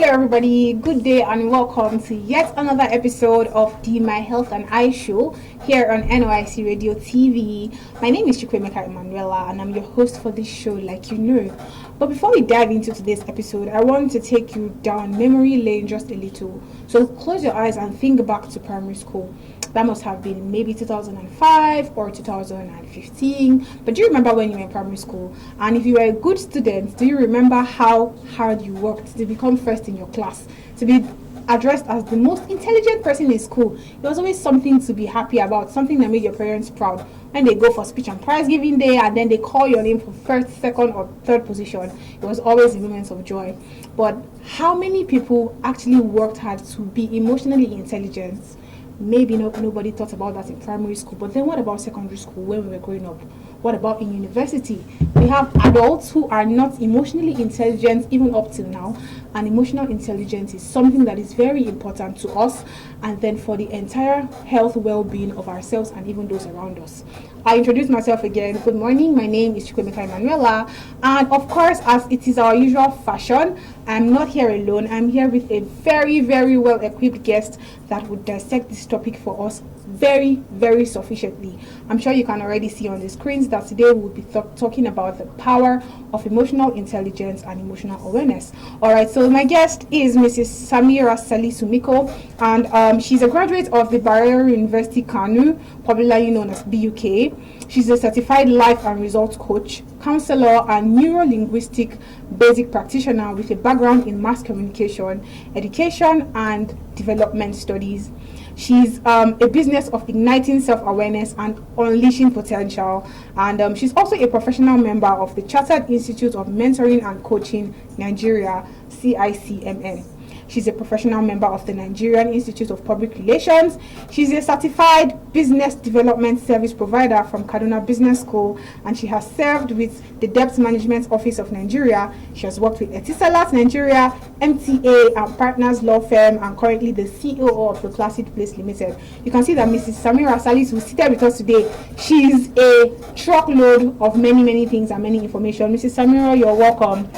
Hello, everybody. Good day and welcome to yet another episode of the My Health and I Show here on NYC Radio TV. My name is Chukwemeka Emanuela and I'm your host for this show, like you know. But before we dive into today's episode, I want to take you down memory lane just a little. So close your eyes and think back to primary school. That must have been maybe 2005 or 2015. But do you remember when you were in primary school? And if you were a good student, do you remember how hard you worked to become first in your class? To be addressed as the most intelligent person in school. It was always something to be happy about, something that made your parents proud. When they go for speech and prize giving day and then they call your name for first, second or third position, it was always a moment of joy. But how many people actually worked hard to be emotionally intelligent? Maybe nobody thought about that in primary school, but then what about secondary school when we were growing up? What about in university? We have adults who are not emotionally intelligent even up till now, and emotional intelligence is something that is very important to us and then for the entire health well-being of ourselves and even those around us. I introduce myself again. Good morning, my name is Chukwemeka Emanuela, and of course, as it is our usual fashion, I'm not here alone. I'm here with a very, very well-equipped guest that would dissect this topic for us very, very sufficiently. I'm sure you can already see on the screens that today we'll be talking about the power of emotional intelligence and emotional awareness. Alright, so my guest is Mrs. Samira Salisu Miko, and she's a graduate of the Bayero University Kanu, popularly known as BUK. She's a certified life and results coach, counselor, and neuro-linguistic basic practitioner with a background in mass communication, education, and development studies. She's a business of igniting self-awareness and unleashing potential, and she's also a professional member of the Chartered Institute of Mentoring and Coaching Nigeria, CICMN. She's a professional member of the Nigerian Institute of Public Relations. She's a certified business development service provider from Kaduna Business School, and she has served with the Debt Management Office of Nigeria. She has worked with Etisalat Nigeria, MTA, and Partners Law Firm, and currently the CEO of the Placid Place Limited. You can see that Mrs. Samira Salisu is seated with us today. She's a truckload of many, many things and many information. Mrs. Samira, you're welcome.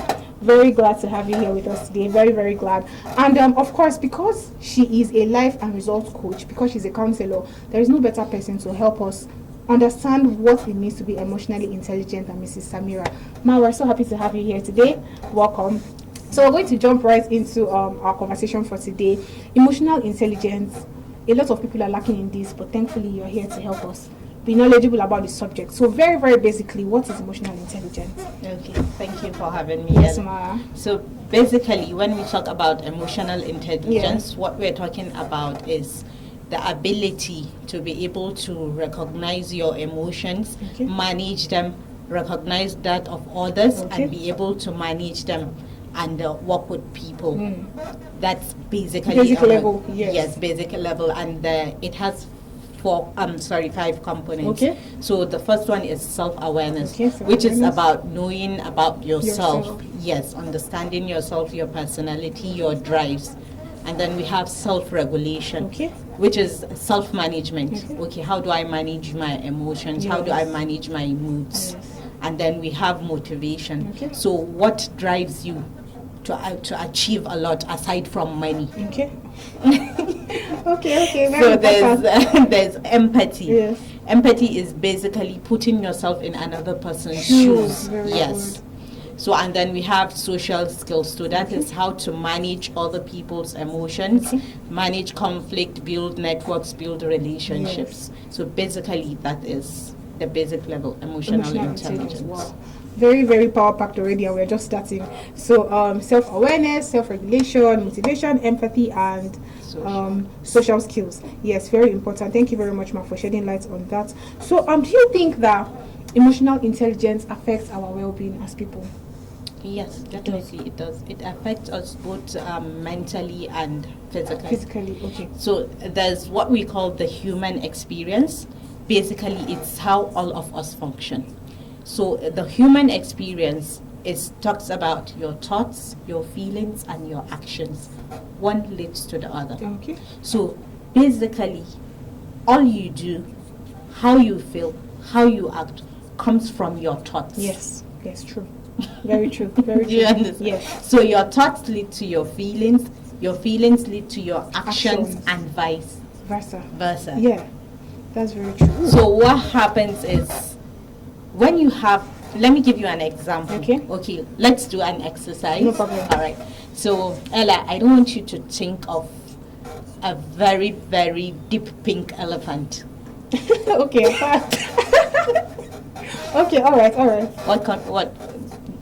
Very glad to have you here with us today. Very, very glad. And of course, because she is a life and results coach, because she's a counselor, there is no better person to help us understand what it means to be emotionally intelligent than Mrs. Samira. Ma, we're so happy to have you here today. Welcome. So we're going to jump right into our conversation for today. Emotional intelligence. A lot of people are lacking in this, but thankfully you're here to help us be knowledgeable about the subject. So very, very basically, what is emotional intelligence? Okay, thank you for having me. Yes, ma. So basically, when we talk about emotional intelligence, what we're talking about is the ability to be able to recognize your emotions, manage them, recognize that of others, and be able to manage them and work with people. That's basically basic level. Yes, basic level, and it has 5 components. So the first one is self-awareness, which is about knowing about yourself. Yes, understanding yourself, your personality, your drives. And then we have self-regulation, which is self-management. How do I manage my emotions? How do I manage my moods? And then we have motivation. So what drives you to achieve a lot aside from money? So there's empathy. Empathy is basically putting yourself in another person's shoes. Yes. So and then we have social skills. So that is how to manage other people's emotions, manage conflict, build networks, build relationships. So basically that is the basic level, emotional intelligence. Wow. Very, very power-packed already, and we're just starting. So self-awareness, self-regulation, motivation, empathy, and social skills. Yes, very important. Thank you very much, Ma, for shedding light on that. So do you think that emotional intelligence affects our well-being as people? Yes, definitely it does. It affects us both mentally and physically. So there's what we call the human experience. Basically, it's how all of us function. So the human experience talks about your thoughts, your feelings, and your actions. One leads to the other. So basically, all you do, how you feel, how you act, comes from your thoughts. Yes, true. Very true. Very true. Do you understand? Yes. So your thoughts lead to your feelings lead to your actions. And vice versa. Yeah, that's very true. So what happens is, when you have, let me give you an example. Okay, let's do an exercise. No problem. All right. So Ella, I don't want you to think of a very, very deep pink elephant. Okay. Okay, all right. What?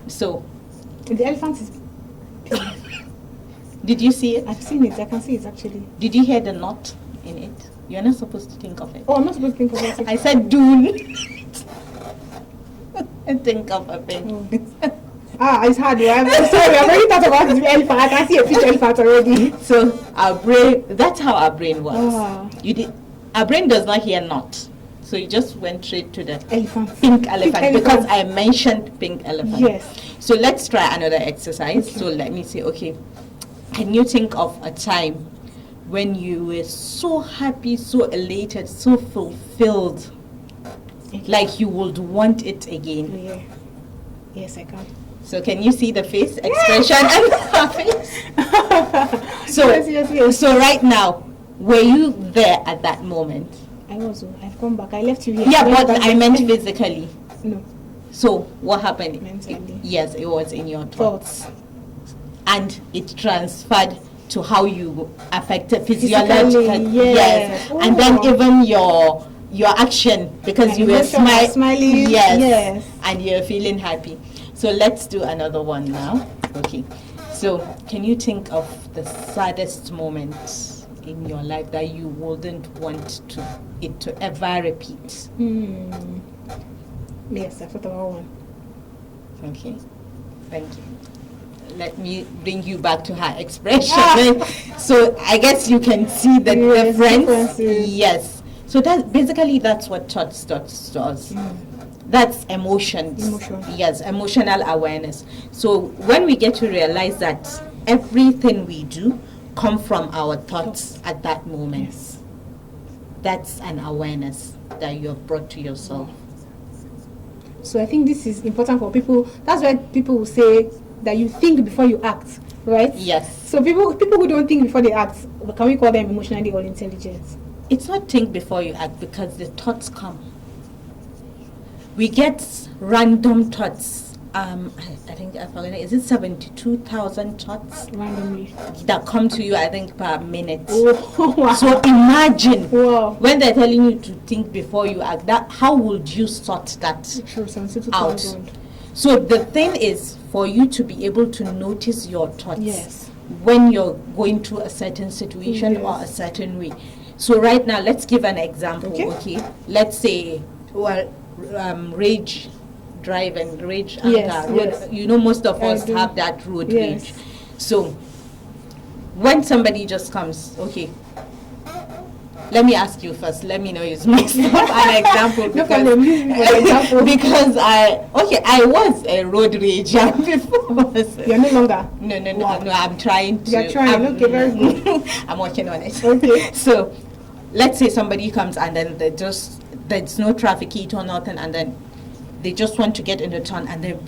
So the elephant is pink. Did you see it? I've seen it. I can see it actually. Did you hear the knot in it? You're not supposed to think of it. Oh, I'm not supposed to think of it. I said do and think of a pink. It's hard. I'm sorry. I've already thought about the elephant. I can see a picture elephant already. So our brain, that's how our brain works. Our brain does not hear not. So you just went straight to the pink elephant because I mentioned pink elephant. Yes. So let's try another exercise. Okay. So let me say, okay, can you think of a time when you were so happy, so elated, so fulfilled, like you would want it again? Yeah. Yes, I can. So can you see the face expression and her face? So, yes. So right now, were you there at that moment? I was. I've come back. I left you here. Yeah, but I meant physically. No. So what happened? Mentally. Yes, it was in your thoughts. And it transferred to how you affected physiologically. Yes. Oh. And then even your action, because you were smiling. Yes. And you're feeling happy. So let's do another one now. Okay. So can you think of the saddest moment in your life that you wouldn't want it to ever repeat? Yes, I thought about one. Okay. Thank you. Let me bring you back to her expression. So I guess you can see the difference. Yes. So that's what thoughts does. That's emotions. Yes, emotional awareness. So when we get to realize that everything we do come from our thoughts at that moment, that's an awareness that you have brought to yourself. So I think this is important for people. That's why people will say that you think before you act, right? Yes. So people who don't think before they act, can we call them emotionally or intelligent? It's not think before you act, because the thoughts come. We get random thoughts. I think I forgot. Is it 72,000 thoughts randomly that come to you? I think per minute. Oh, wow. So imagine when they're telling you to think before you act. How would you sort that out? So the thing is for you to be able to notice your thoughts when you're going through a certain situation or a certain way. So right now, let's give an example. Okay. Let's say, rage drive and rage anger. You know, most of us have that road rage. So when somebody just comes, okay, let me ask you first. Let me know it's myself an example because I was a road rager before. You're no longer. No. I'm trying to. You're trying. Okay, very good. I'm working on it. Okay. So let's say somebody comes and then there's no traffic heat or nothing, and then they just want to get in the turn, and then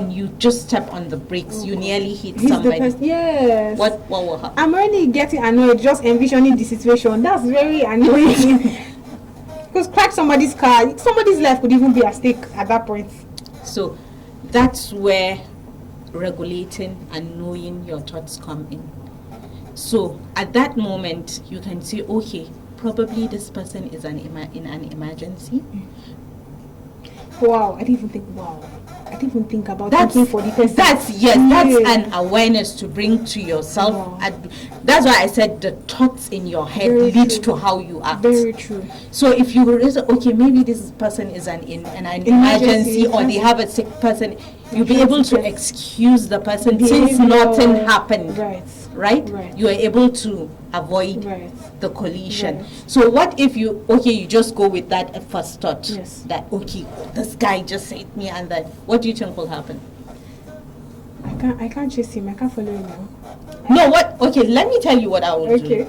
you just step on the brakes. You nearly hit somebody. Yes. What will happen? I'm already getting annoyed just envisioning the situation. That's very annoying. Because crash somebody's car, somebody's life could even be at stake at that point. So that's where regulating and knowing your thoughts come in. So at that moment, you can say, okay, probably this person is in an emergency. Wow, I didn't even think about thinking for the person. That's an awareness to bring to yourself. Wow. That's why I said the thoughts in your head lead to how you act. Very true. So if you realize, okay, maybe this person is in an emergency or they have a sick person, you'll be able to excuse the person since nothing happened. Right? You are able to avoid the collision. So what if you just go with that first thought that, okay, this guy just said me, and then what do you think will happen? I can't chase him. I can't follow him now. No, what? Okay, let me tell you what I will do.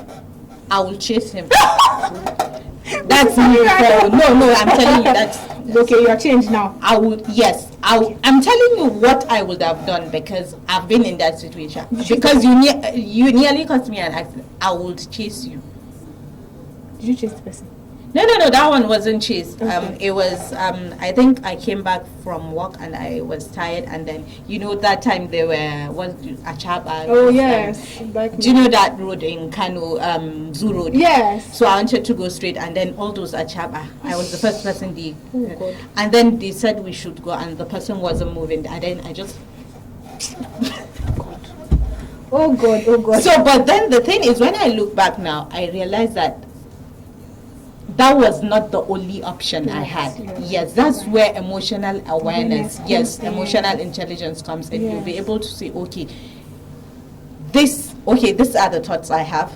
I will chase him. That's me. No, I'm telling you that. Okay, you are changed now. I I'm telling you what I would have done, because I've been in that situation. Because you nearly caused me an accident. I would chase you. Did you chase the person? No, that one wasn't chased. Okay. It was, I think I came back from work and I was tired, and then, that time there was Achaba. Oh, yes. Do you know that road in Kano, Zoo Road? Yes. So I wanted to go straight, and then all those Achaba, I was the first person there. Oh, God. And then they said we should go, and the person wasn't moving, and then I just... Oh, God. So, but then the thing is, when I look back now, I realize that was not the only option I had. Yes, that's where emotional awareness, emotional intelligence comes in. You'll be able to say, okay, these are the thoughts I have.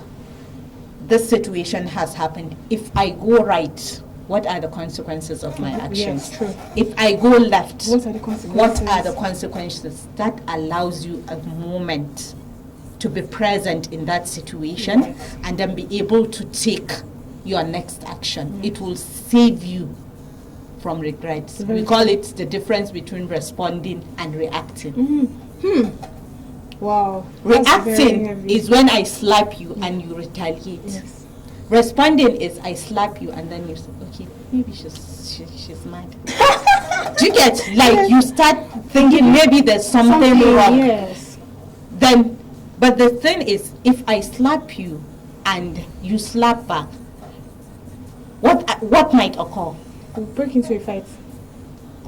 This situation has happened. If I go right, what are the consequences of my actions? Yes, true. If I go left, what are the consequences? What are the consequences? That allows you a moment to be present in that situation, and then be able to take your next action. It will save you from regrets. We call it the difference between responding and reacting. Wow. Reacting is when I slap you and you retaliate. Yes. Responding is I slap you and then you say, okay, maybe she's mad. Do you get, like, you start thinking maybe there's something wrong. Yes. Then, but the thing is, if I slap you and you slap back, what might occur? We'll break into a fight.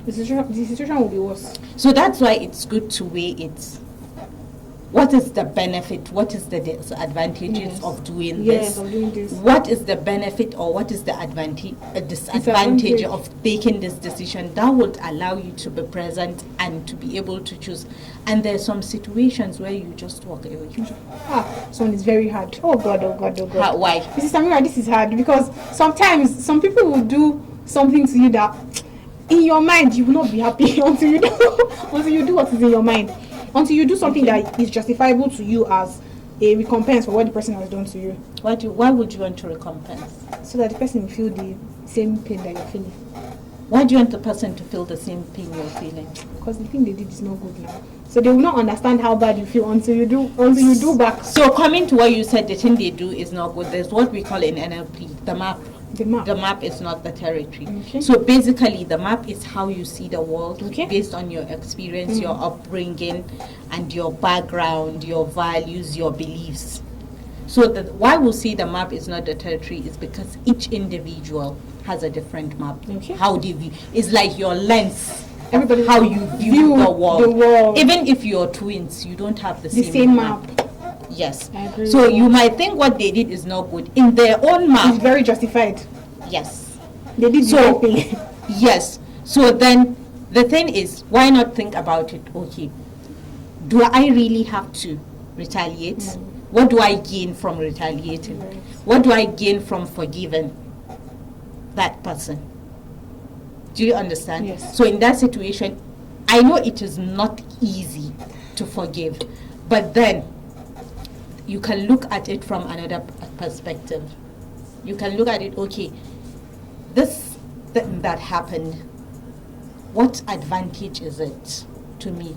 The situation will be worse. So that's why it's good to weigh it. What is the benefit? What is the disadvantages of doing this? Of doing this? What is the benefit or what is the disadvantage of taking this decision? That would allow you to be present and to be able to choose. And there's some situations where you just walk away. This one is very hard. Oh God. Why? This is Samira, this is hard because sometimes some people will do something to you that in your mind you will not be happy until you do what is in your mind. Until you do something that is justifiable to you as a recompense for what the person has done to you. Why would you want to recompense? So that the person will feel the same pain that you're feeling. Why do you want the person to feel the same pain you're feeling? Because the thing they did is not good now. So they will not understand how bad you feel until you do back. So coming to what you said, the thing they do is not good. There's what we call in NLP, the map. The map is not the territory. Okay. So basically, the map is how you see the world based on your experience, your upbringing, and your background, your values, your beliefs. So why we see the map is not the territory is because each individual has a different map. Okay. How they view. It's like your lens. Everybody how you view the world. Even if you're twins, you don't have the same map. Yes. I agree. So you might think what they did is not good. In their own map. It's very justified. Yes. They did the right thing. Yes. So then the thing is, why not think about it? Okay. Do I really have to retaliate? What do I gain from retaliating? What do I gain from forgiving that person? Do you understand? Yes. So in that situation, I know it is not easy to forgive, but then you can look at it from another perspective. You can look at it, okay, this thing that happened, what advantage is it to me?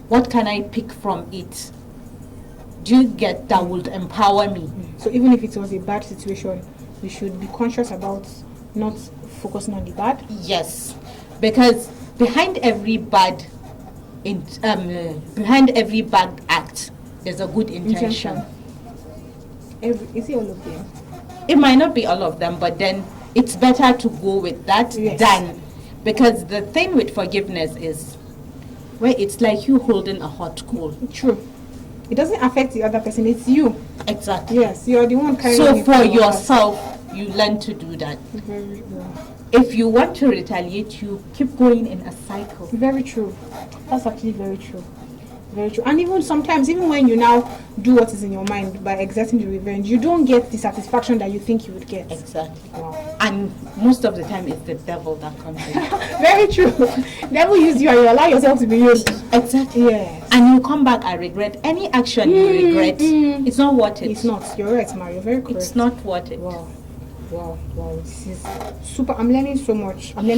What can I pick from it? Do you get that would empower me? So even if it was a bad situation, we should be conscious about not focusing on the bad? Yes, because behind every bad act, there's a good intention. Is it all of them? It might not be all of them, but then it's better to go with that than, because the thing with forgiveness is where it's like you holding a hot coal. True. It doesn't affect the other person, it's you. Exactly. Yes, you're the one carrying it. So for yourself, you learn to do that. Very well. If you want to retaliate, you keep going in a cycle. Very true. That's actually very true. Very true. And even sometimes, even when you now do what is in your mind by exerting the revenge, you don't get the satisfaction that you think you would get. Exactly. Wow. And most of the time, it's the devil that comes in. Very true. Devil use you and you allow yourself to be used. Exactly. Yes. And you come back and regret any action you regret. It's not worth it. It's not. You're right, Mario. You're very correct. It's not worth it. Wow. Wow, this is super. I'm learning so much. And I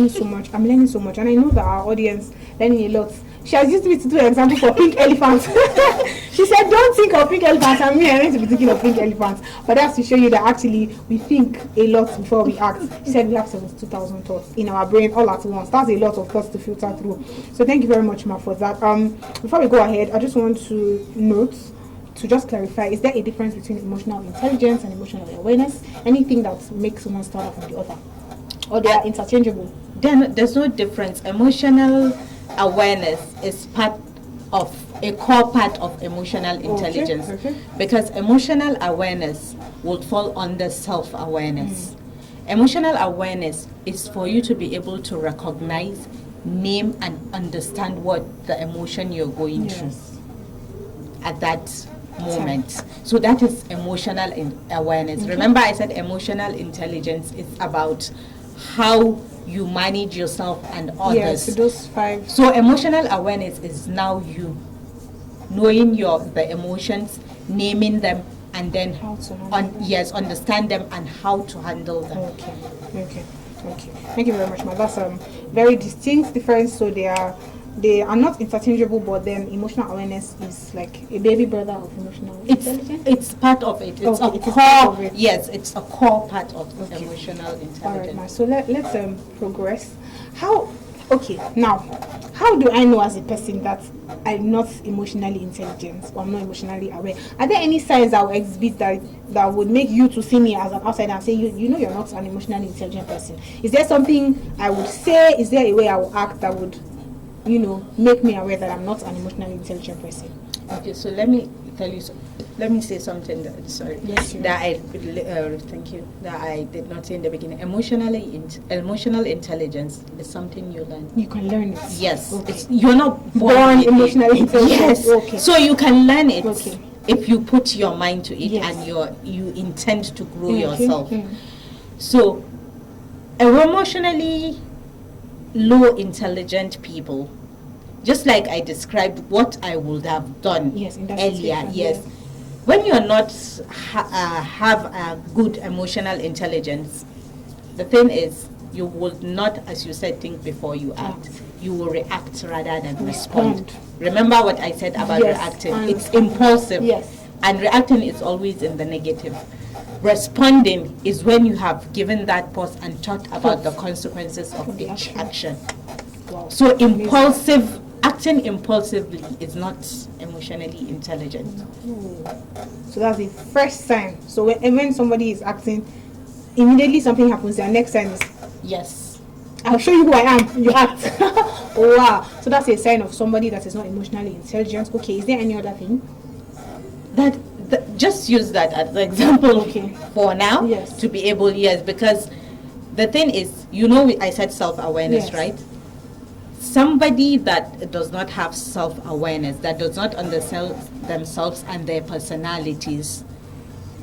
know that our audience learning a lot. She has used me to do an example for pink elephants. She said, don't think of pink elephants. I'm going to be thinking of pink elephants. But that's to show you that actually we think a lot before we act. She said we have 72,000 thoughts in our brain all at once. That's a lot of thoughts to filter through. So thank you very much, Ma, for that. Before we go ahead, I just want to note, to just clarify, is there a difference between emotional intelligence and emotional awareness? Anything that makes someone stand out from the other? Or they are interchangeable? Then there's no difference. Emotional awareness is a core part of emotional intelligence. Okay. Because emotional awareness would fall under self-awareness. Emotional awareness is for you to be able to recognize, name, and understand what the emotion you're going through at that moment. So that is emotional awareness. Remember, I said emotional intelligence is about how you manage yourself and others. Yes, those 5. So emotional awareness is now you knowing the emotions, naming them, and then understand them and how to handle them. Okay. Thank you very much, Ma. That's very distinct difference. So they are not interchangeable, but then emotional awareness is like a baby brother of emotional intelligence. It's part of it. It's a core. Part of it. Yes, it's a core part of emotional intelligence. All right, Ma. So let's progress. Now, how do I know as a person that I'm not emotionally intelligent or I'm not emotionally aware? Are there any signs that will exhibit that would make you to see me as an outsider and say, you know, you're not an emotionally intelligent person? Is there something I would say? Is there a way I will act that would, make me aware that I'm not an emotionally intelligent person? Okay, so let me tell you. Let me say something that I did not say in the beginning. Emotional intelligence is something you learn. You can learn it. Yes, okay. You're not born emotionally intelligent. Yes, okay. So you can learn it if you put your mind to it and you intend to grow yourself. So, emotionally low intelligent people, just like I described what I would have done earlier. Yes. When you're not have a good emotional intelligence, the thing is you would not, as you said, think before you act. You will react rather than respond. Remember what I said about reacting? It's impulsive. Yes. And reacting is always in the negative. Responding is when you have given that pause and thought about the consequences of each action. Wow. So acting impulsively is not emotionally intelligent. So that's the first sign. So when somebody is acting, immediately something happens. Their next sign is yes. I'll show you who I am. You act. Oh wow. So that's a sign of somebody that is not emotionally intelligent. Okay. Is there any other thing? That just use that as the example for now. Yes. To be able because the thing is, I said self-awareness, right? Somebody that does not have self-awareness, that does not understand themselves and their personalities,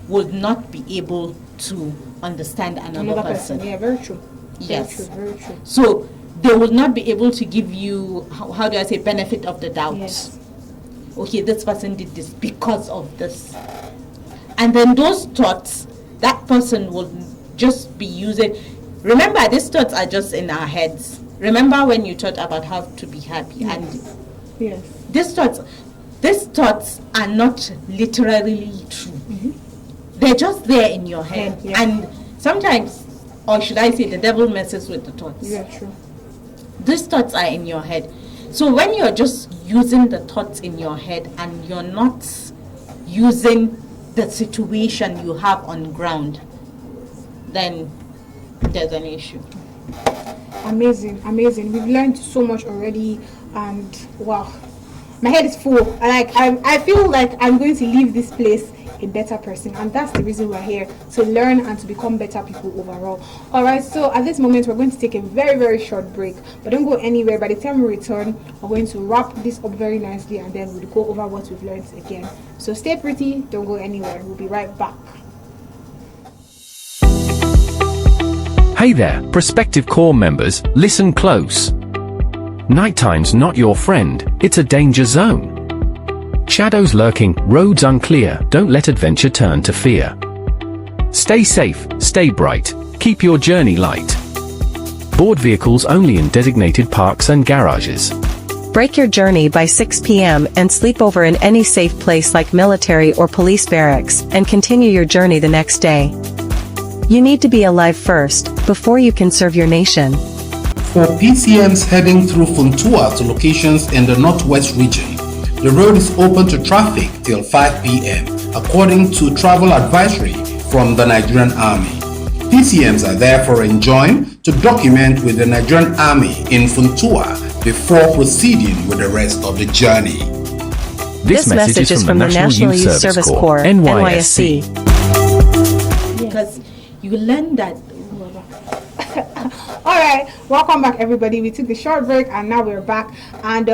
would not be able to understand another person. Yeah, very true. Yes. Very true. So they will not be able to give you, how do I say, benefit of the doubt. Yes. Okay, this person did this because of this. And then those thoughts, that person will just be using. Remember, these thoughts are just in our heads. Remember when you thought about how to be happy, and these thoughts are not literally true. They're just there in your head. And sometimes, or should I say, the devil messes with the thoughts. Yeah, true. These thoughts are in your head. So when you're just using the thoughts in your head and you're not using the situation you have on ground, then there's an issue. Amazing. We've learned so much already, and wow, my head is full. I feel like I'm going to leave this place a better person, and that's the reason we're here, to learn and to become better people overall. All right, so at this moment we're going to take a very, very short break, but don't go anywhere. By the time we return, we're going to wrap this up very nicely, and then we'll go over what we've learned again. So stay pretty, don't go anywhere. We'll be right back. Hey there, prospective core members, listen close. Nighttime's not your friend, it's a danger zone. Shadows lurking, roads unclear, don't let adventure turn to fear. Stay safe, stay bright, keep your journey light. Board vehicles only in designated parks and garages. Break your journey by 6 p.m. and sleep over in any safe place like military or police barracks and continue your journey the next day. You need to be alive first, before you can serve your nation. For PCMs heading through Funtua to locations in the Northwest region, the road is open to traffic till 5 p.m. according to travel advisory from the Nigerian Army. PCMs are therefore enjoined to document with the Nigerian Army in Funtua before proceeding with the rest of the journey. This message is from the National Youth Service Corps, NYSC. Because you learn that. Alright, welcome back everybody. We took the short break and now we're back, and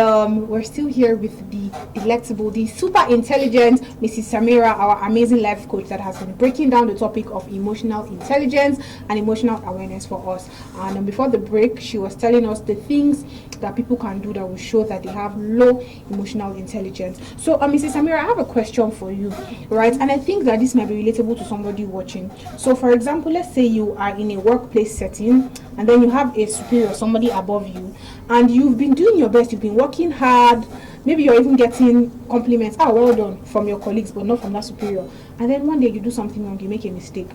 we're still here with the delectable, the super intelligent Mrs. Samira, our amazing life coach that has been breaking down the topic of emotional intelligence and emotional awareness for us. And before the break, she was telling us the things that people can do that will show that they have low emotional intelligence. So Mrs. Samira, I have a question for you, right? And I think that this might be relatable to somebody watching. So for example, let's say you are in a workplace setting and then you have a superior, somebody above you, and you've been doing your best, you've been working hard, maybe you're even getting compliments, well done, from your colleagues, but not from that superior. And then one day you do something wrong, you make a mistake,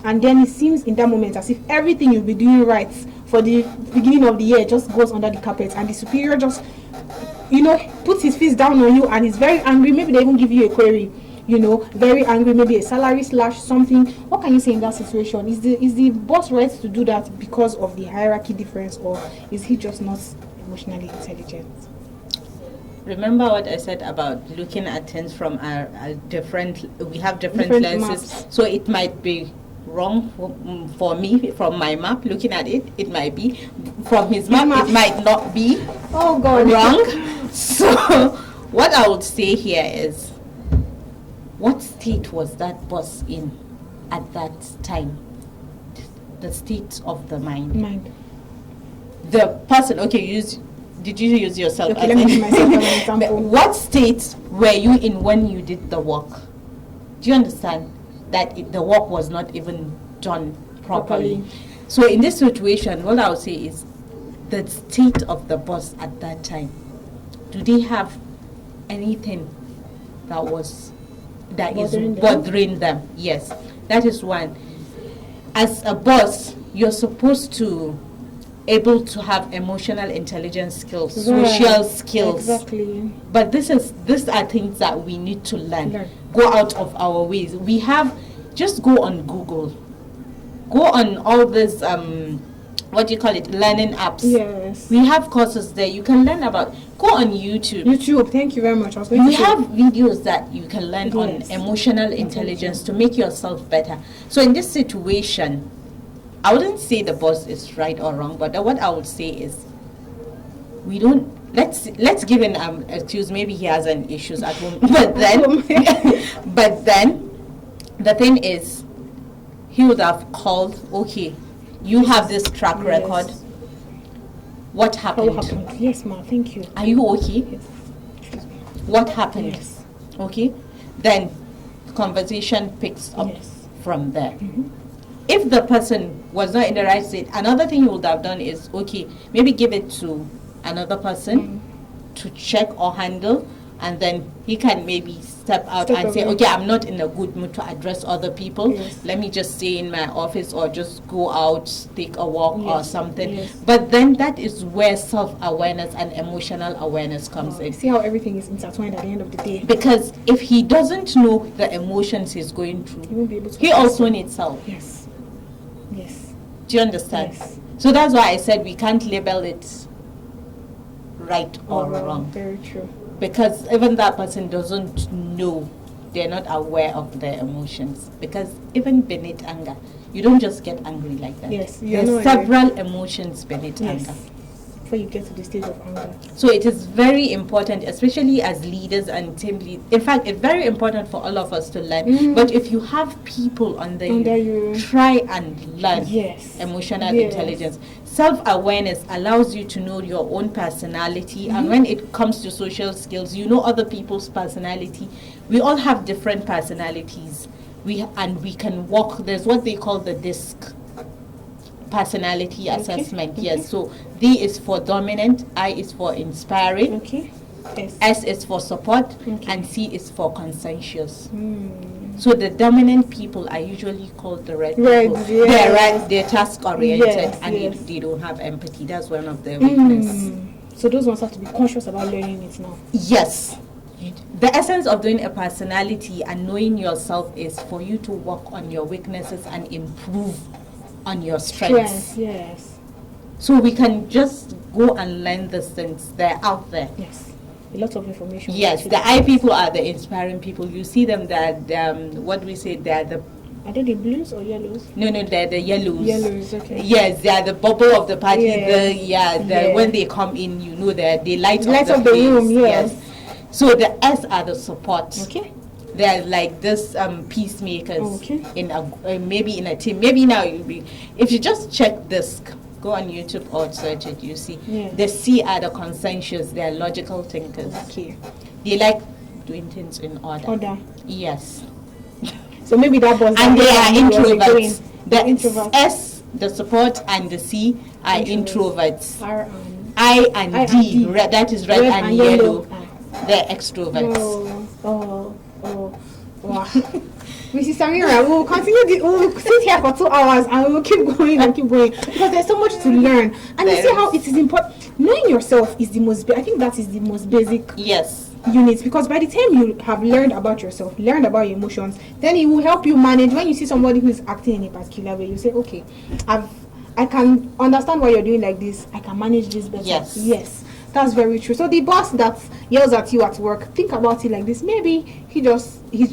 and then it seems in that moment as if everything you'll be doing right for the beginning of the year just goes under the carpet, and the superior just, puts his fist down on you and is very angry. Maybe they even give you a query, very angry, maybe a salary slash something. What can you say in that situation? Is the boss right to do that because of the hierarchy difference, or is he just not emotionally intelligent? Remember what I said about looking at things from a different lenses. Maps. So it might be wrong for me from my map looking at it. It might be from his map. It might not be. Oh God, wrong. So what I would say here is, what state was that boss in at that time? The state of the mind. The person. Okay, did you use yourself? Okay, let me use myself as an example. What state were you in when you did the work? Do you understand that the work was not even done properly? So in this situation, what I would say is the state of the boss at that time. Do they have anything that is bothering them? Yes, that is one. As a boss, you're supposed to able to have emotional intelligence skills, social skills. Exactly. But these are things that we need to learn. Go out of our ways. Just go on Google. Go on all this learning apps. Yes. We have courses there you can learn about. Go on YouTube. Thank you very much. We have videos that you can learn on emotional intelligence to make yourself better. So in this situation, I wouldn't say the boss is right or wrong, but what I would say is, let's give an excuse. Maybe he has an issues at home, but then the thing is, he would have called. Okay, you have this track record. What happened? Yes, ma'am. Thank you. Are you okay? Yes. What happened? Yes. Okay, then conversation picks up from there. Mm-hmm. If the person was not in the right state, another thing you would have done is, maybe give it to another person to check or handle, and then he can maybe step out and say, okay, I'm not in a good mood to address other people. Yes. Let me just stay in my office or just go out, take a walk or something. Yes. But then that is where self-awareness and emotional awareness comes in. See how everything is intertwined at the end of the day. Because if he doesn't know the emotions he's going through, he won't be able to. He also needs help. Yes. Yes. Do you understand? Yes. So that's why I said we can't label it right or wrong. Very true. Because even that person doesn't know, they're not aware of their emotions. Because even beneath anger, you don't just get angry like that. Yes. There's several emotions beneath anger. Before you get to the stage of anger. So it is very important, especially as leaders and team leaders. In fact, it's very important for all of us to learn. But if you have people under you, try and learn emotional intelligence. Self-awareness allows you to know your own personality, and when it comes to social skills, you know other people's personality. We all have different personalities. we can walk. There's what they call the DISC personality assessment. Yes, so D is for dominant, I is for inspiring, S is for support, and C is for conscientious. So the dominant people are usually called the red people. They're task oriented, and they don't have empathy. That's one of their weaknesses. So those ones have to be conscious about learning it now. Yes. The essence of doing a personality and knowing yourself is for you to work on your weaknesses and improve on your strengths. Yes. So we can just go and learn these things. They're out there. Yes. A lot of information. Yes, the I people are the inspiring people. You see them, what do we say, they're the... Are they the blues or yellows? No, they're the yellows. Yellows, okay. Yes, they're the bubble of the party. When they come in, you know, they light up the room, yes. So the S are the support. Okay. They're like this peacemakers in maybe in a team. Maybe now you'll be, if you just check this, go on YouTube or search it, you see. The C are the conscientious. They're logical thinkers. Okay. They like doing things in order. Yes. So maybe that was. And they are introverts. The S, the support, and the C are introverts. I and D, red, that is red and yellow. They're extroverts. Oh, wow. Mrs. Samira, we'll sit here for 2 hours and we'll keep going and keep going because there's so much to learn. And you see how it is important. Knowing yourself is the most, I think that is the most basic unit, because by the time you have learned about yourself, learned about your emotions, then it will help you manage. When you see somebody who is acting in a particular way, you say, okay, I can understand why you're doing like this. I can manage this better. Yes. That's very true. So the boss that yells at you at work, think about it like this. Maybe he's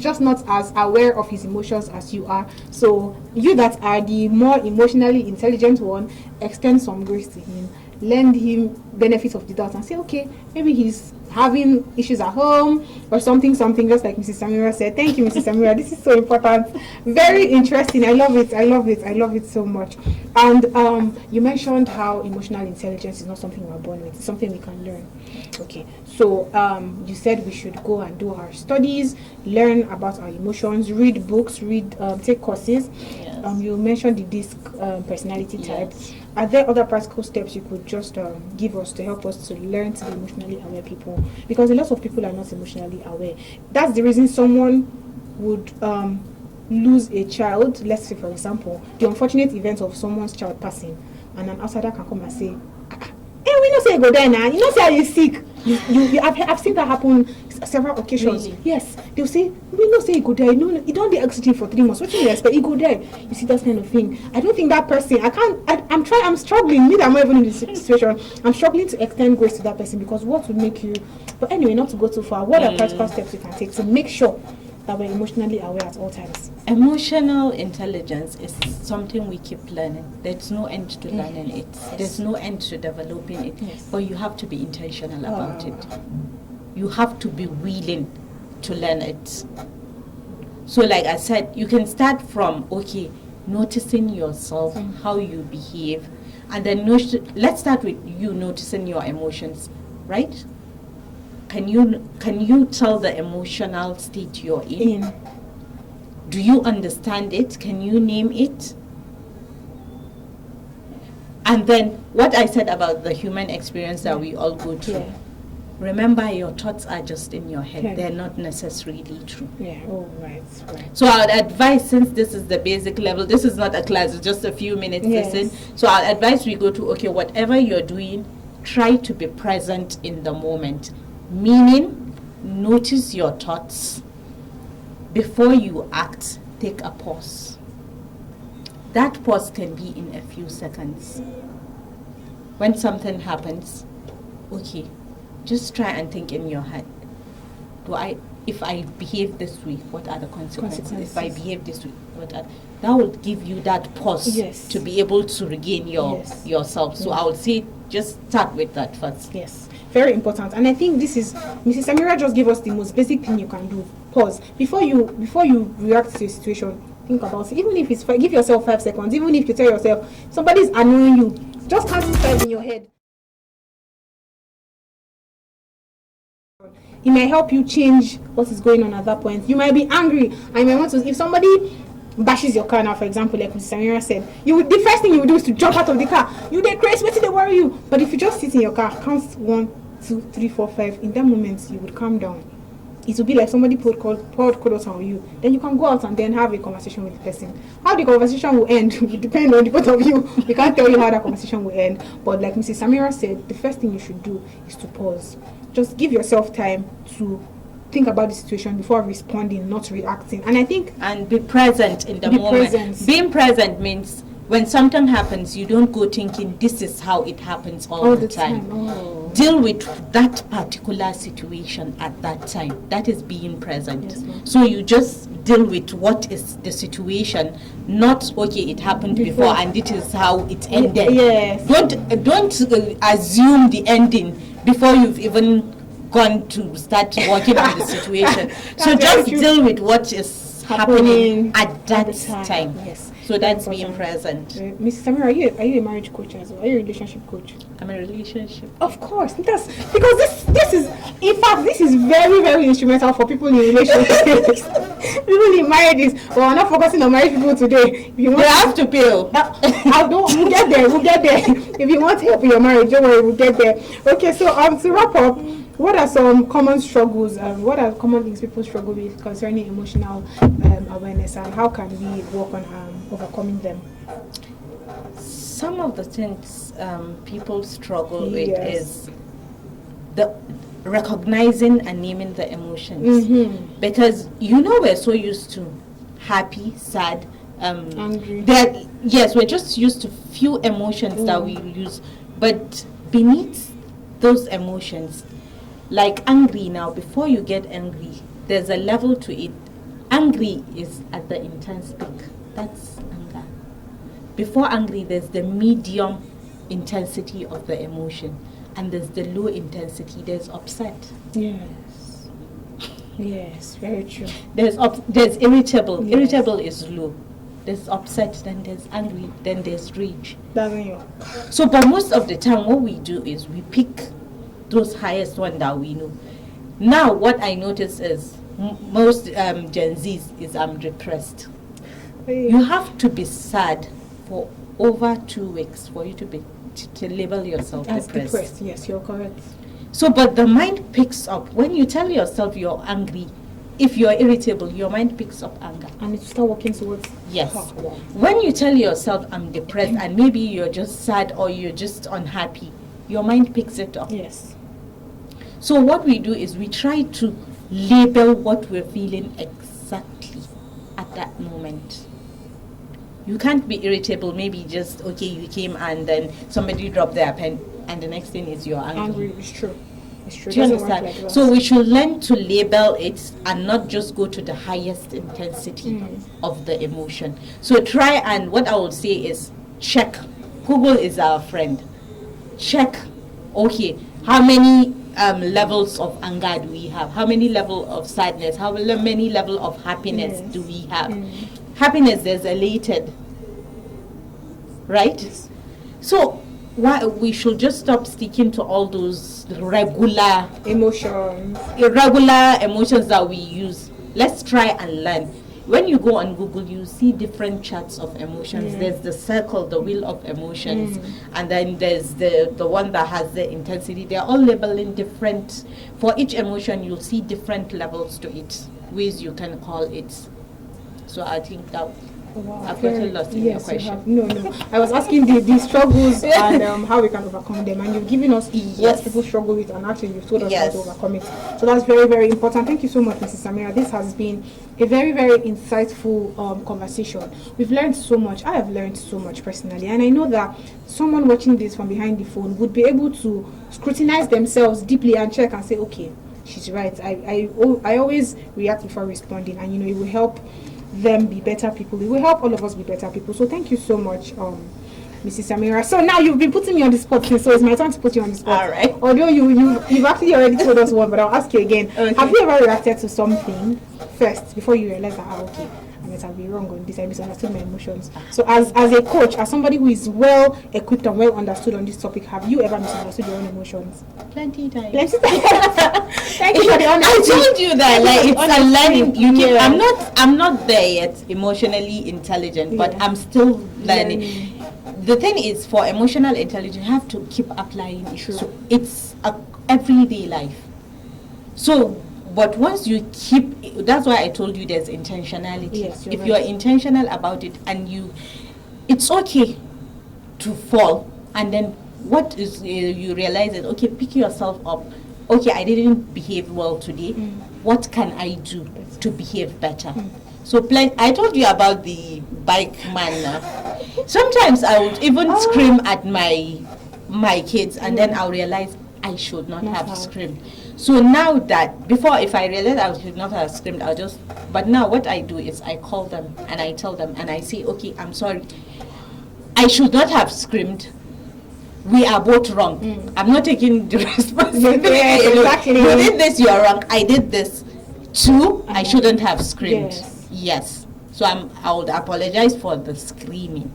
just not as aware of his emotions as you are. So you that are the more emotionally intelligent one, extend some grace to him. Lend him benefits of the doubt and say, okay, maybe he's having issues at home or something, just like Mrs. Samira said. Thank you, Mrs. Samira. This is so important. Very interesting. I love it so much. And you mentioned how emotional intelligence is not something we're born with. It's something we can learn. Okay. So you said we should go and do our studies, learn about our emotions, read books, take courses. You mentioned the DISC personality type. Are there other practical steps you could just give us to help us to learn to be emotionally aware people? Because a lot of people are not emotionally aware. That's the reason someone would lose a child. Let's say, for example, the unfortunate event of someone's child passing, and an outsider can come and say, hey, we know say go there now. You know say you're sick. I've seen that happen several occasions. Really? Yes, they'll say we know say you go there. You don't the oxygen for 3 months. What do you expect? You go there. You see that kind of thing. I don't think that person. I'm struggling. Me, I'm not even in this situation. I'm struggling to extend grace to that person because what would make you? But anyway, not to go too far. What are practical steps you can take to make sure that we're emotionally aware at all times? Emotional intelligence is something we keep learning. There's no end to learning it. There's no end to developing it. But you have to be intentional about it. You have to be willing to learn it. So like I said, you can start from, noticing yourself, how you behave. And then let's start with you noticing your emotions, right? Can you tell the emotional state you're in? Do you understand it? Can you name it? And then what I said about the human experience that we all go through. Remember, your thoughts are just in your head. They're not necessarily true. Right. So I would advise, since this is the basic level, this is not a class, it's just a few minutes listen. So I'll advise we go to, whatever you're doing, try to be present in the moment. Meaning, notice your thoughts. Before you act, take a pause. That pause can be in a few seconds. When something happens, just try and think in your head. If I behave this way, what are the consequences? If I behave this way, that will give you that pause to be able to regain yourself. So I would say just start with that first. Yes. Very important. And I think this is Mrs. Samira just gave us the most basic thing you can do. Pause. Before you react to a situation, think about it. Even if it's give yourself 5 seconds, even if you tell yourself somebody's annoying you, just count 5 in your head. it might help you change what is going on at that point. You might be angry and you might want to, if somebody bashes your car now, for example, like Mrs. Samira said, the first thing you would do is to jump out of the car. You dey crazy, what did they worry you? But if you just sit in your car, count 1, 2, 3, 4, 5, in that moment you would calm down. It will be like somebody poured kudos on you. Then you can go out and then have a conversation with the person. How the conversation will end will depend on the both of you. We can't tell you how that conversation will end. But like Mrs. Samira said, the first thing you should do is to pause. Just give yourself time to think about the situation before responding, not reacting. And I think... And be present in the moment. Being present means when something happens, you don't go thinking this is how it happens all the time. Oh. Deal with that particular situation at that time. That is being present. Yes, so you just deal with what is the situation, not okay, it happened before and it is how it ended. Yes. Don't assume the ending before you've even gone to start working on the situation. So just deal with what is happening at that time. Yes. So that's being present. Mrs. Samira, are you a marriage coach as well? Are you a relationship coach? I'm a relationship. Of course, because this is, in fact, this is very, very instrumental for people in relationships. People in marriages. Well, I'm not focusing on married people today. If you want, they have to pay. We'll get there. If you want help in your marriage, don't worry, we'll get there. Okay, so to wrap up, what are some common struggles? What are common things people struggle with concerning emotional awareness, and how can we work on overcoming them? Some of the things people struggle with is the recognizing and naming the emotions, because we're so used to happy, sad, angry. That we're just used to few emotions that we use, but beneath those emotions, like angry now, before you get angry, there's a level to it. Angry is at the intense peak. That's anger. Before angry, there's the medium intensity of the emotion, and there's the low intensity. There's upset. Yes, very true. There's irritable. Yes. Irritable is low. There's upset, then there's angry, then there's rage. So, but most of the time, what we do is we pick those highest one that we know. Now, what I notice is most Gen Zs is I'm depressed. You have to be sad for over 2 weeks for you to label yourself as depressed. Yes, you're correct. So, but the mind picks up when you tell yourself you're angry. If you're irritable, your mind picks up anger, and it start working towards. Yes. When you tell yourself I'm depressed, and maybe you're just sad or you're just unhappy, your mind picks it up. Yes. So what we do is we try to label what we're feeling exactly at that moment. You can't be irritable, maybe just, okay, you came and then somebody dropped their pen and the next thing is you're angry. Angry, it's true. It's true. Do you understand? Like so we should learn to label it and not just go to the highest intensity of the emotion. So try, and what I would say is check. Google is our friend. Check, okay, how many levels of anger do we have? How many levels of sadness? How many levels of happiness do we have? Happiness is elated, right? Yes. So why we should just stop sticking to all those irregular emotions that we use. Let's try and learn. When you go on Google, you see different charts of emotions. There's the circle, the wheel of emotions, and then there's the one that has the intensity. They're all labeling different. For each emotion, you'll see different levels to it, ways you can call it. So I think that I've gotten lost in your question. No. I was asking the struggles and how we can overcome them, and you've given us what people struggle with, and actually you've told us how to overcome it. So that's very, very important. Thank you so much, Mrs. Samira. This has been a very, very insightful conversation. We've learned so much. I have learned so much personally, and I know that someone watching this from behind the phone would be able to scrutinize themselves deeply and check and say, okay, she's right. I always react before responding, and it will help them be better people. It will help all of us be better people. So thank you so much, Mrs. Samira. So now you've been putting me on the spot, so it's my turn to put you on the spot. All right. Although you've actually already told us one, but I'll ask you again. Okay. Have you ever reacted to something first before you realize that okay, I might have been wrong on this, I misunderstood my emotions? So as a coach, as somebody who is well equipped and well understood on this topic, have you ever misunderstood your own emotions? Plenty times. Plenty times. Thank you for the honesty. I told you that, like, it's a learning. Yeah. I'm not there yet emotionally intelligent, but I'm still learning. The thing is, for emotional intelligence, you have to keep applying it. True. So it's a everyday life. So, but once you keep, that's why I told you there's intentionality. Yes, if right. you are intentional about it, and it's okay to fall, and then what is you realize is, okay, pick yourself up. Okay, I didn't behave well today. What can I do to behave better? So I told you about the bike man. Sometimes I would even scream at my kids, and then I'll realize I should not have screamed. So now that, before, if I realize I should not have screamed, but now what I do is I call them and I tell them and I say, okay, I'm sorry. I should not have screamed. We are both wrong. I'm not taking the responsibility. Yes, exactly. You did this, you are wrong. I did this. Two, I shouldn't have screamed. Yes. So I would apologize for the screaming.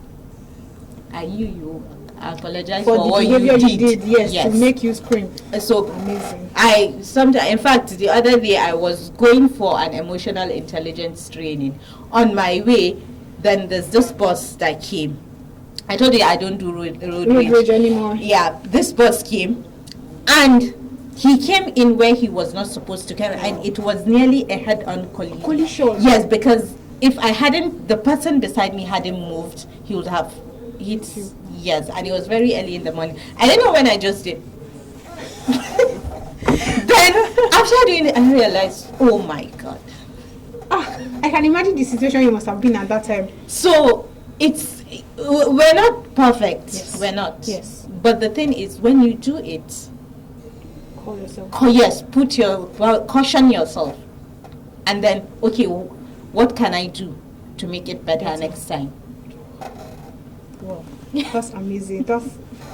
And you apologize for the what behavior you did. Yes, to make you scream. So amazing. In fact, the other day I was going for an emotional intelligence training. On my way, then there's this bus that came. I told you I don't do road rage anymore. Yeah, this bus came, and he came in where he was not supposed to come, and it was nearly a head-on collision. Yes, because if the person beside me hadn't moved, he would have hit. Yes, and it was very early in the morning. I don't know when I just did. Then after doing it, I realized, oh my God. I can imagine the situation you must have been at that time. So we're not perfect. Yes. We're not. Yes. But the thing is, when you do it, Call yourself. yes, caution yourself, and then okay, what can I do to make it better next time? Wow, that's amazing.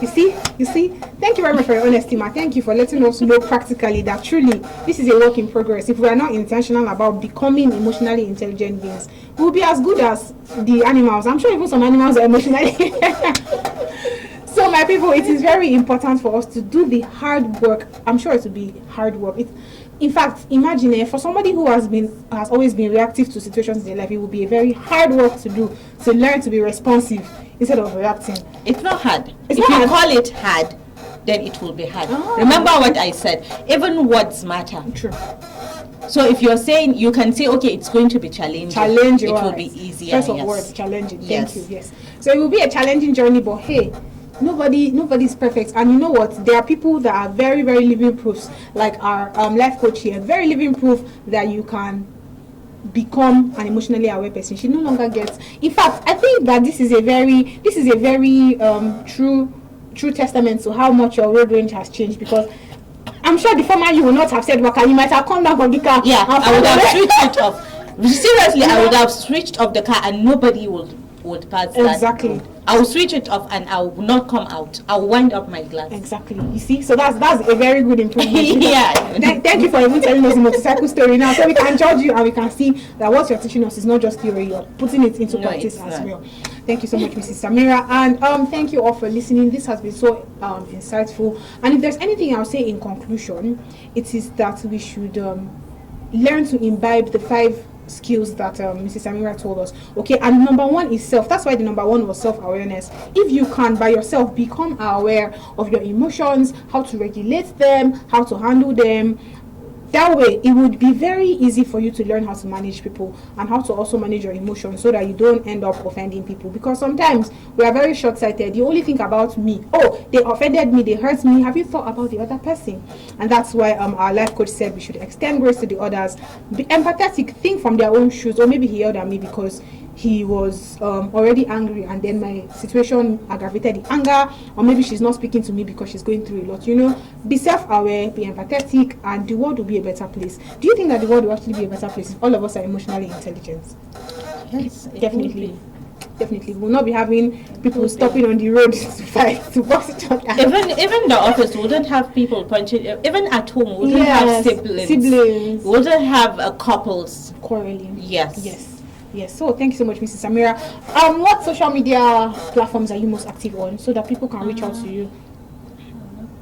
You see. Thank you very much for your honesty, ma. Thank you for letting us know practically that truly this is a work in progress. If we are not intentional about becoming emotionally intelligent beings, we'll be as good as the animals. I'm sure even some animals are emotionally. So, my people, it is very important for us to do the hard work. I'm sure it will be hard work. In fact, imagine for somebody who has always been reactive to situations in their life, it will be a very hard work to do to learn to be responsive instead of reacting. It's not hard. If you call it hard, then it will be hard. Remember what I said. Even words matter. True. So if you're saying, you can say, okay, it's going to be challenging. It will be easier. Choice of words, challenging. Thank you. Yes. So it will be a challenging journey, but hey, nobody's perfect. And you know what? There are people that are very, very living proofs, like our life coach here, very living proof that you can become an emotionally aware person. She no longer gets. In fact, I think that this is a very true testament to how much your road range has changed, because I'm sure the former you will not have said Waka. You might have come down from the car. Yeah, I would have switched it off. Seriously, I would have switched off the car and nobody would pass that. Exactly. I will switch it off and I will not come out. I will wind up my glass. Exactly. You see, so that's a very good improvement. Yeah. Thank you for even telling us the motorcycle story now, so we can judge you and we can see that what you're teaching us is not just theory, you're putting it into practice as well. Thank you so much, Mrs. Samira, and thank you all for listening. This has been so insightful. And if there's anything I'll say in conclusion, it is that we should learn to imbibe the 5 skills that Mrs. Samira told us. Okay, and number 1 is self. That's why the number 1 was self-awareness. If you can by yourself become aware of your emotions, how to regulate them, how to handle them, that way it would be very easy for you to learn how to manage people and how to also manage your emotions, so that you don't end up offending people. Because sometimes we are very short-sighted. You only think about me. Oh, they offended me, they hurt me. Have you thought about the other person? And that's why our life coach said we should extend grace to the others, be empathetic, think from their own shoes. Or maybe he yelled at me because he was already angry, and then my situation aggravated the anger, or maybe she's not speaking to me because she's going through a lot. Be self-aware, be empathetic, and the world will be a better place. Do you think that the world will actually be a better place if all of us are emotionally intelligent? Yes, definitely. definitely we'll not be having people stopping on the road to fight, to box each other. Even the office wouldn't have people punching. Even at home, wouldn't have siblings. Wouldn't have couples quarreling. Yes. So thank you so much, Mrs. Samira. What social media platforms are you most active on, so that people can reach out to you?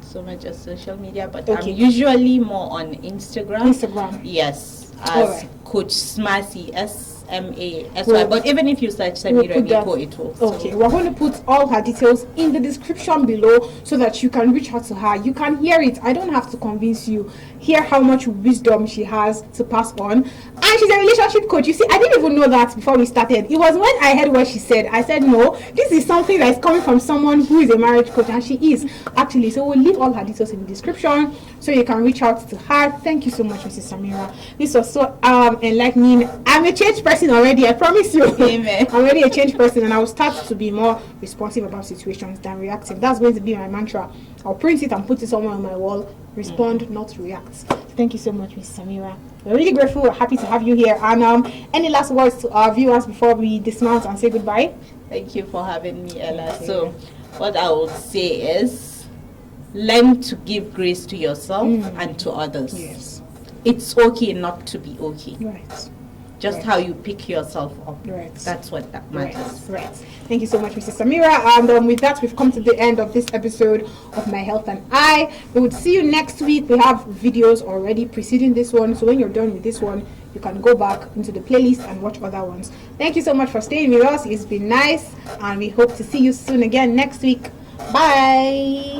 So much as social media, but I'm usually more on Instagram. Yes, as Coach Smasy, SMASY. But even if you search Samira Miko, it will. Okay, we're going to put all her details in the description below so that you can reach out to her. You can hear it. I don't have to convince you. Hear how much wisdom she has to pass on. And she's a relationship coach. You see, I didn't even know that before we started. It was when I heard what she said, I said, no, this is something that is coming from someone who is a marriage coach, and she is actually. So we'll leave all her details in the description so you can reach out to her. Thank you so much, Mrs. Samira. This was so enlightening. I'm a changed person already, I promise you. Amen. I'm already a changed person, and I will start to be more responsive about situations than reactive. That's going to be my mantra. I'll print it and put it somewhere on my wall. Respond, not react. Thank you so much, Ms. Samira. We're really grateful. We're happy to have you here. And any last words to our viewers before we dismount and say goodbye? Thank you for having me, Ella. Okay. So what I would say is, learn to give grace to yourself and to others. Yes. It's okay not to be okay. Right. Just how you pick yourself up. Right. That's what that matters. Right. Thank you so much, Mrs. Samira. And with that, we've come to the end of this episode of My Health and I. We would see you next week. We have videos already preceding this one. So when you're done with this one, you can go back into the playlist and watch other ones. Thank you so much for staying with us. It's been nice. And we hope to see you soon again next week. Bye.